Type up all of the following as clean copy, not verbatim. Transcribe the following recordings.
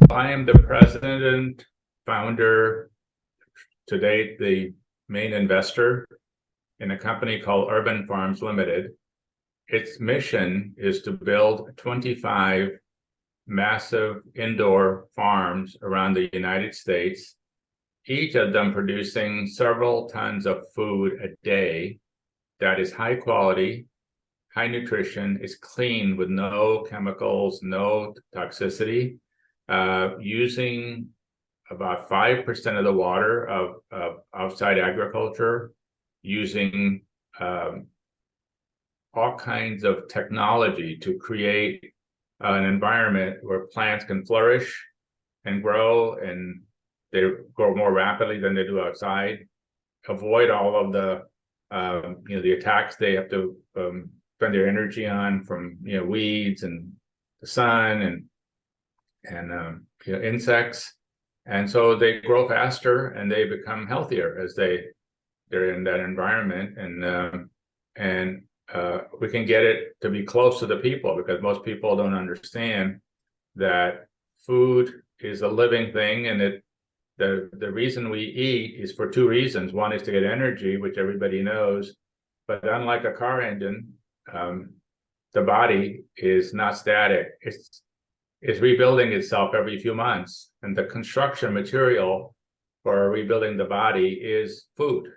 I am the president, founder, to date, the main investor in a company called Urban Farms Limited. Its mission is to build 25 massive indoor farms around the United States, each of them producing several tons of food a day that is high quality, high nutrition, is clean with no chemicals, no toxicity, using about 5% of the water of outside agriculture, using all kinds of technology to create an environment where plants can flourish and grow, and they grow more rapidly than they do outside. Avoid all of the the attacks they have to spend their energy on from weeds and the sun and insects. And so they grow faster and they become healthier as they're in that environment. And we can get it to be close to the people, because most people don't understand that food is a living thing, and the reason we eat is for two reasons. One is to get energy, which everybody knows, but unlike a car engine, the body is not static. It's rebuilding itself every few months, and the construction material for rebuilding the body is food.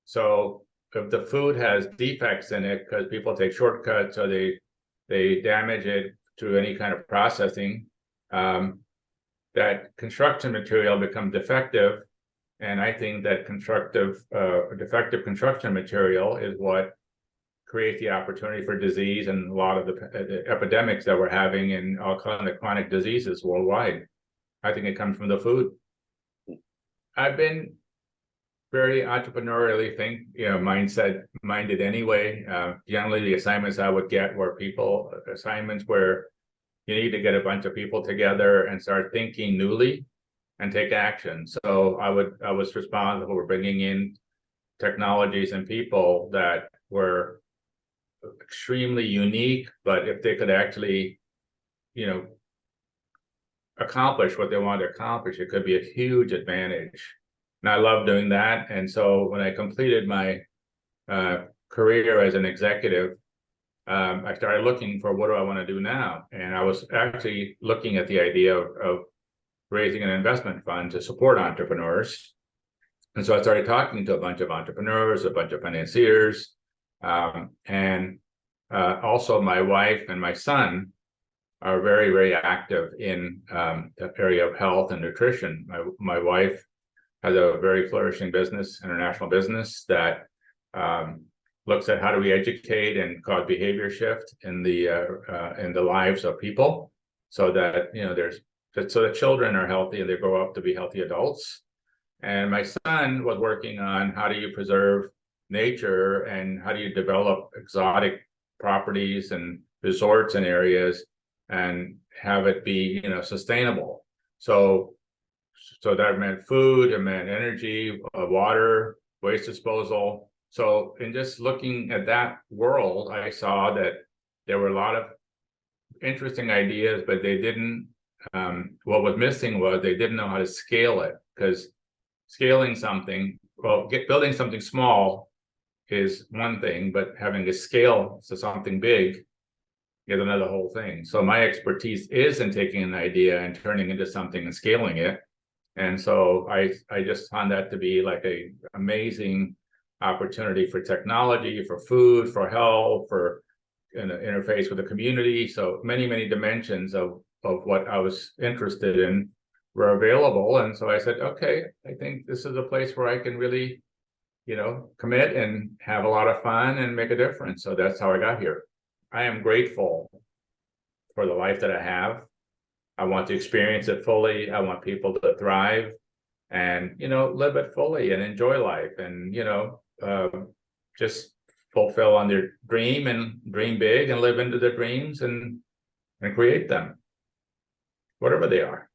So if the food has defects in it because people take shortcuts or they damage it through any kind of processing, that construction material becomes defective. And I think that defective construction material is what create the opportunity for disease and a lot of the epidemics that we're having in all kinds of chronic diseases worldwide. I think it comes from the food. I've been very entrepreneurially minded anyway. Generally, the assignments I would get were assignments where you need to get a bunch of people together and start thinking newly and take action. So I was responsible for bringing in technologies and people that were extremely unique, but if they could actually, accomplish what they want to accomplish, it could be a huge advantage. And I love doing that. And so when I completed my career as an executive, I started looking for what do I want to do now? And I was actually looking at the idea of raising an investment fund to support entrepreneurs. And so I started talking to a bunch of entrepreneurs, a bunch of financiers, and also my wife and my son are very, very active in the area of health and nutrition. My wife has a very flourishing business, international business, that looks at how do we educate and cause behavior shift in the lives of people, so that so the children are healthy and they grow up to be healthy adults. And my son was working on how do you preserve nature and how do you develop exotic properties and resorts and areas and have it be sustainable. So that meant food, it meant energy, water, waste disposal. So in just looking at that world, I saw that there were a lot of interesting ideas, but they didn't, what was missing was they didn't know how to scale it, because scaling something, building something small is one thing, but having a scale to something big is another whole thing. So my expertise is in taking an idea and turning into something and scaling it. And so I just found that to be like a amazing opportunity for technology, for food, for health, for interface with the community. So many dimensions of what I was interested in were available. And so I said, okay, I think this is a place where I can really, commit and have a lot of fun and make a difference. So that's how I got here. I am grateful for the life that I have. I want to experience it fully. I want people to thrive and, live it fully and enjoy life and, just fulfill on their dream and dream big and live into their dreams and create them, whatever they are.